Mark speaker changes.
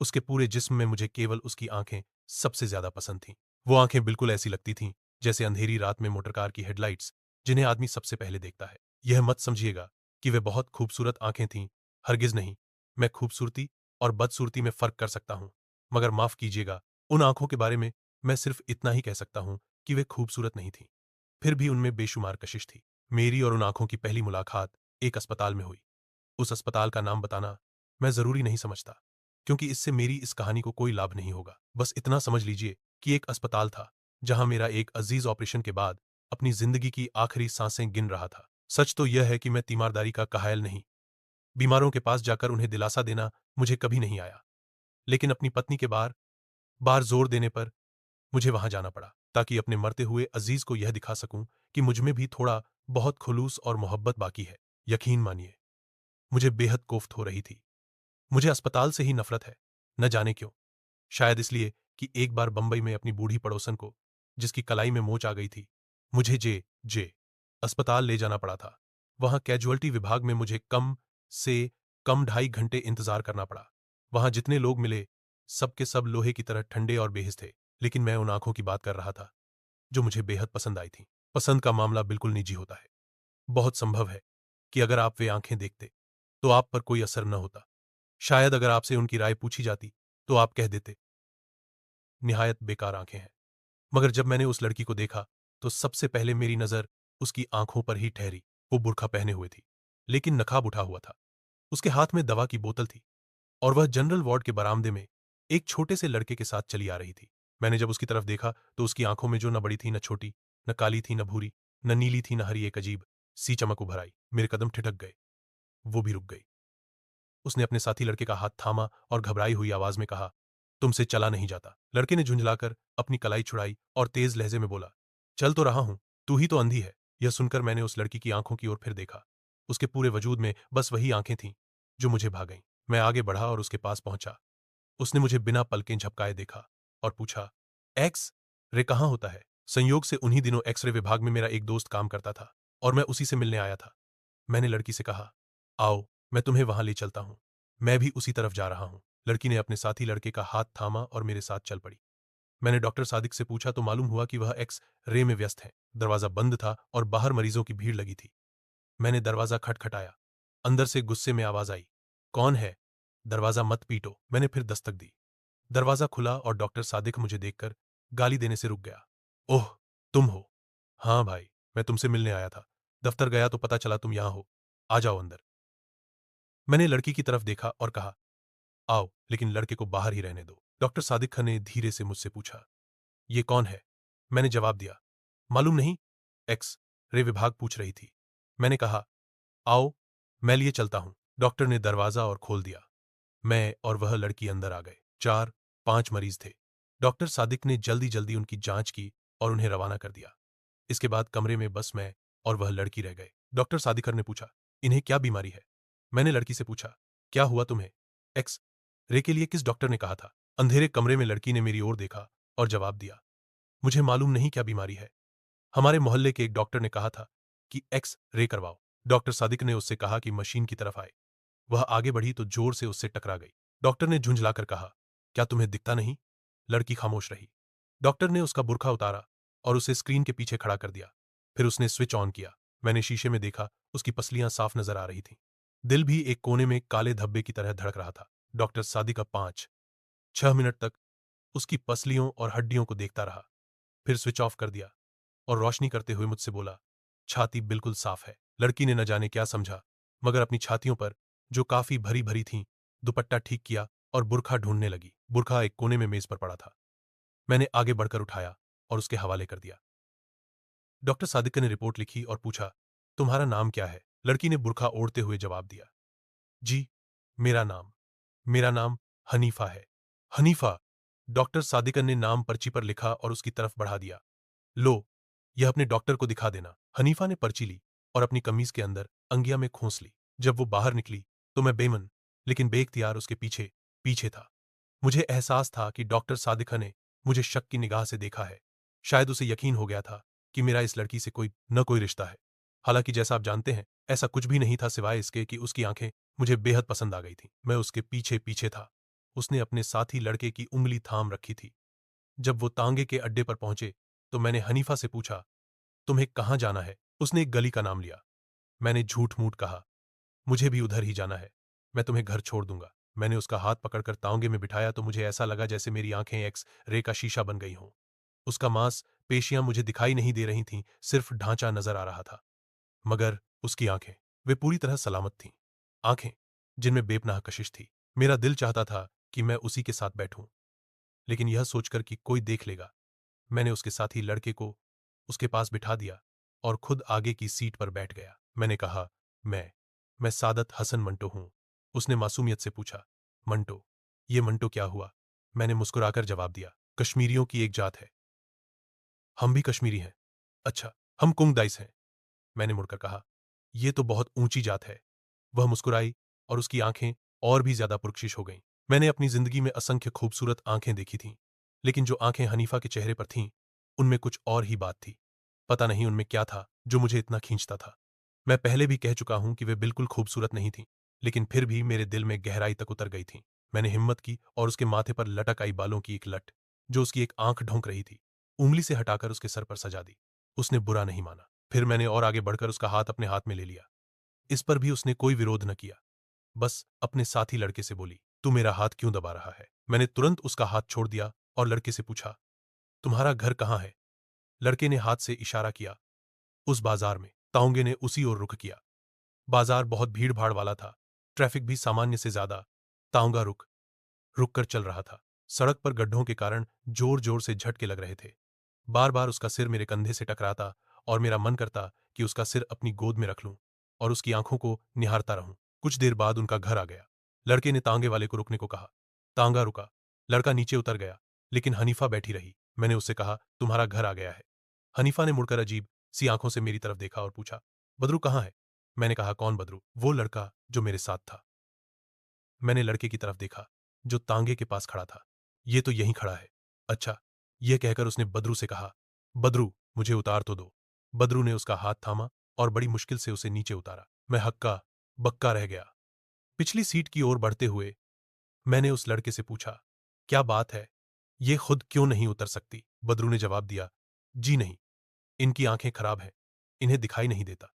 Speaker 1: उसके पूरे जिस्म में मुझे केवल उसकी आंखें सबसे ज्यादा पसंद थीं। वो आंखें बिल्कुल ऐसी लगती थीं जैसे अंधेरी रात में मोटरकार की हेडलाइट्स, जिन्हें आदमी सबसे पहले देखता है। यह मत समझिएगा कि वे बहुत खूबसूरत आंखें थीं, हरगिज नहीं। मैं खूबसूरती और बदसूरती में फर्क कर सकता हूं, मगर माफ कीजिएगा, उन आंखों के बारे में मैं सिर्फ इतना ही कह सकता हूं कि वे खूबसूरत नहीं थीं। फिर भी उनमें बेशुमार कशिश थी। मेरी और उन आंखों की पहली मुलाकात एक अस्पताल में हुई। उस अस्पताल का नाम बताना मैं जरूरी नहीं समझता, क्योंकि इससे मेरी इस कहानी को कोई लाभ नहीं होगा। बस इतना समझ लीजिए कि एक अस्पताल था जहां मेरा एक अजीज ऑपरेशन के बाद अपनी जिंदगी की आखिरी सांसें गिन रहा था। सच तो यह है कि मैं तीमारदारी का कायल नहीं। बीमारों के पास जाकर उन्हें दिलासा देना मुझे कभी नहीं आया, लेकिन अपनी पत्नी के बार बार जोर देने पर मुझे वहां जाना पड़ा, ताकि अपने मरते हुए अजीज को यह दिखा सकूं कि मुझ में भी थोड़ा बहुत खुलूस और मोहब्बत बाकी है। यकीन मानिए, मुझे बेहद कोफ्त हो रही थी। मुझे अस्पताल से ही नफरत है, न जाने क्यों। शायद इसलिए कि एक बार बंबई में अपनी बूढ़ी पड़ोसन को, जिसकी कलाई में मोच आ गई थी, मुझे जे जे अस्पताल ले जाना पड़ा था। वहां कैजुअल्टी विभाग में मुझे कम से कम 2.5 घंटे इंतजार करना पड़ा। वहां जितने लोग मिले, सब के सब लोहे की तरह ठंडे और बेहिस थे। लेकिन मैं उन आंखों की बात कर रहा था जो मुझे बेहद पसंद आई थी। पसंद का मामला बिल्कुल निजी होता है। बहुत संभव है कि अगर आप वे आंखें देखते तो आप पर कोई असर न होता। शायद अगर आपसे उनकी राय पूछी जाती तो आप कह देते, निहायत बेकार आंखें हैं। मगर जब मैंने उस लड़की को देखा तो सबसे पहले मेरी नजर उसकी आंखों पर ही ठहरी। वो बुर्का पहने हुए थी, लेकिन नकाब उठा हुआ था। उसके हाथ में दवा की बोतल थी और वह जनरल वार्ड के बरामदे में एक छोटे से लड़के के साथ चली आ रही थी। मैंने जब उसकी तरफ देखा तो उसकी आंखों में जो न बड़ी थी, न छोटी, न काली थी, न भूरी, न नीली थी, न हरी, एक अजीब सी चमक उभर आई। मेरे कदम ठिठक गए। वो भी रुक गई। उसने अपने साथी लड़के का हाथ थामा और घबराई हुई आवाज में कहा, तुमसे चला नहीं जाता। लड़के ने झुंझलाकर अपनी कलाई छुड़ाई और तेज लहजे में बोला, चल तो रहा हूं, तू ही तो अंधी है। यह सुनकर मैंने उस लड़की की आंखों की ओर फिर देखा। उसके पूरे वजूद में बस वही आंखें थीं जो मुझे भा गईं। मैं आगे बढ़ा और उसके पास पहुंचा। उसने मुझे बिना पलकें झपकाए देखा और पूछा, एक्स रे कहाँ होता है? संयोग से उन्हीं दिनों एक्सरे विभाग में मेरा एक दोस्त काम करता था और मैं उसी से मिलने आया था। मैंने लड़की से कहा, आओ, मैं तुम्हें वहां ले चलता हूं। मैं भी उसी तरफ जा रहा हूं। लड़की ने अपने साथी लड़के का हाथ थामा और मेरे साथ चल पड़ी। मैंने डॉक्टर सादिक से पूछा तो मालूम हुआ कि वह एक्स रे में व्यस्त हैं। दरवाजा बंद था और बाहर मरीजों की भीड़ लगी थी। मैंने दरवाजा खटखटाया। अंदर से गुस्से में आवाज आई, कौन है? दरवाजा मत पीटो। मैंने फिर दस्तक दी। दरवाजा खुला और डॉक्टर सादिक मुझे देखकर गाली देने से रुक गया। ओह, तुम हो? हाँ भाई, मैं तुमसे मिलने आया था। दफ्तर गया तो पता चला तुम यहां हो। आ जाओ अंदर। मैंने लड़की की तरफ देखा और कहा, आओ, लेकिन लड़के को बाहर ही रहने दो। डॉक्टर सादिक खान ने धीरे से मुझसे पूछा, ये कौन है? मैंने जवाब दिया, मालूम नहीं। एक्स रे विभाग पूछ रही थी। मैंने कहा, आओ, मैं लिए चलता हूं। डॉक्टर ने दरवाजा और खोल दिया। मैं और वह लड़की अंदर आ गए। 4-5 मरीज थे। डॉक्टर सादिक ने जल्दी जल्दी उनकी जांच की और उन्हें रवाना कर दिया। इसके बाद कमरे में बस मैं और वह लड़की रह गए। डॉक्टर सादिकर ने पूछा, इन्हें क्या बीमारी है? मैंने लड़की से पूछा, क्या हुआ तुम्हें? एक्स रे के लिए किस डॉक्टर ने कहा था? अंधेरे कमरे में लड़की ने मेरी ओर देखा और जवाब दिया, मुझे मालूम नहीं क्या बीमारी है। हमारे मोहल्ले के एक डॉक्टर ने कहा था कि एक्स रे करवाओ। डॉक्टर सादिक ने उससे कहा कि मशीन की तरफ आए। वह आगे बढ़ी तो जोर से उससे टकरा गई। डॉक्टर ने झुंझलाकर कहा, क्या तुम्हें दिखता नहीं? लड़की खामोश रही। डॉक्टर ने उसका बुर्का उतारा और उसे स्क्रीन के पीछे खड़ा कर दिया। फिर उसने स्विच ऑन किया। मैंने शीशे में देखा, उसकी पसलियां साफ नजर आ रही थीं। दिल भी एक कोने में काले धब्बे की तरह धड़क रहा था। डॉक्टर सादिक का 5-6 मिनट तक उसकी पसलियों और हड्डियों को देखता रहा, फिर स्विच ऑफ कर दिया और रोशनी करते हुए मुझसे बोला, छाती बिल्कुल साफ है। लड़की ने न जाने क्या समझा, मगर अपनी छातियों पर, जो काफी भरी भरी थीं, दुपट्टा ठीक किया और बुर्खा ढूंढने लगी। बुर्खा एक कोने में मेज पर पड़ा था। मैंने आगे बढ़कर उठाया और उसके हवाले कर दिया। डॉक्टर सादिक ने रिपोर्ट लिखी और पूछा, तुम्हारा नाम क्या है? लड़की ने बुर्खा ओढ़ते हुए जवाब दिया, जी, मेरा नाम मेरा नाम हनीफा है। हनीफा? डॉक्टर सादिकन ने नाम पर्ची पर लिखा और उसकी तरफ बढ़ा दिया। लो, यह अपने डॉक्टर को दिखा देना। हनीफा ने पर्ची ली और अपनी कमीज के अंदर अंगिया में खोंस ली। जब वो बाहर निकली तो मैं बेमन लेकिन बेख्तियार उसके पीछे पीछे था। मुझे एहसास था कि डॉक्टर सादिका ने मुझे शक की निगाह से देखा है। शायद उसे यकीन हो गया था कि मेरा इस लड़की से कोई न कोई रिश्ता है। हालांकि जैसा आप जानते हैं, ऐसा कुछ भी नहीं था सिवाय इसके कि उसकी आंखें मुझे बेहद पसंद आ गई थीं। मैं उसके पीछे पीछे था। उसने अपने साथी लड़के की उंगली थाम रखी थी। जब वो तांगे के अड्डे पर पहुंचे तो मैंने हनीफा से पूछा, तुम्हें कहाँ जाना है? उसने एक गली का नाम लिया। मैंने झूठ मूठ कहा, मुझे भी उधर ही जाना है, मैं तुम्हें घर छोड़ दूंगा। मैंने उसका हाथ पकड़कर तांगे में बिठाया तो मुझे ऐसा लगा जैसे मेरी आंखें एक्स रे का शीशा बन गई हों। उसका मांस पेशियां मुझे दिखाई नहीं दे रही थीं, सिर्फ ढांचा नजर आ रहा था। मगर उसकी आंखें, वे पूरी तरह सलामत थीं। आंखें जिनमें बेपनाह कशिश थी। मेरा दिल चाहता था कि मैं उसी के साथ बैठूं, लेकिन यह सोचकर कि कोई देख लेगा, मैंने उसके साथी लड़के को उसके पास बिठा दिया और खुद आगे की सीट पर बैठ गया। मैंने कहा, मैं सादत हसन मंटो हूं। उसने मासूमियत से पूछा, मंटो? ये मंटो क्या हुआ? मैंने मुस्कुराकर जवाब दिया, कश्मीरियों की एक जात है। हम भी कश्मीरी हैं। अच्छा, हम कुंगदाइस हैं। मैंने मुड़कर कहा, यह तो बहुत ऊंची जात है। वह मुस्कुराई और उसकी आंखें और भी ज्यादा पुरकशिश हो गईं। मैंने अपनी जिंदगी में असंख्य खूबसूरत आंखें देखी थीं, लेकिन जो आंखें हनीफा के चेहरे पर थीं, उनमें कुछ और ही बात थी। पता नहीं उनमें क्या था जो मुझे इतना खींचता था। मैं पहले भी कह चुका हूं कि वे बिल्कुल खूबसूरत नहीं थीं, लेकिन फिर भी मेरे दिल में गहराई तक उतर गई थीं। मैंने हिम्मत की और उसके माथे पर लटक आई बालों की एक लट, जो उसकी एक आंख ढोंक रही थी, उंगली से हटाकर उसके सर पर सजा दी। उसने बुरा नहीं माना। फिर मैंने और आगे बढ़कर उसका हाथ अपने हाथ में ले लिया। इस पर भी उसने कोई विरोध न किया, बस अपने साथी लड़के से बोली, तू मेरा हाथ क्यों दबा रहा है? मैंने तुरंत उसका हाथ छोड़ दिया और लड़के से पूछा, तुम्हारा घर कहाँ है? लड़के ने हाथ से इशारा किया, उस बाजार में। ताओंगे ने उसी ओर रुख किया। बाजार बहुत भीड़ भाड़ वाला था, ट्रैफिक भी सामान्य से ज्यादा। ताओंगा रुक रुक कर चल रहा था। सड़क पर गड्ढों के कारण जोर जोर से झटके लग रहे थे। बार बार उसका सिर मेरे कंधे से टकराता और मेरा मन करता कि उसका सिर अपनी गोद में रख लूं और उसकी आंखों को निहारता रहूं। कुछ देर बाद उनका घर आ गया। लड़के ने तांगे वाले को रुकने को कहा। तांगा रुका। लड़का नीचे उतर गया, लेकिन हनीफा बैठी रही। मैंने उससे कहा, तुम्हारा घर आ गया है। हनीफा ने मुड़कर अजीब सी आंखों से मेरी तरफ देखा और पूछा, बदरू कहाँ है? मैंने कहा, कौन बदरू? वो लड़का जो मेरे साथ था। मैंने लड़के की तरफ देखा, जो तांगे के पास खड़ा था। ये तो यहीं खड़ा है। अच्छा, यह कहकर उसने बदरू से कहा, बदरू मुझे उतार तो दो। बदरू ने उसका हाथ थामा और बड़ी मुश्किल से उसे नीचे उतारा। मैं हक्का बक्का रह गया। पिछली सीट की ओर बढ़ते हुए मैंने उस लड़के से पूछा, क्या बात है, ये खुद क्यों नहीं उतर सकती? बदरू ने जवाब दिया, जी नहीं, इनकी आंखें खराब हैं, इन्हें दिखाई नहीं देता।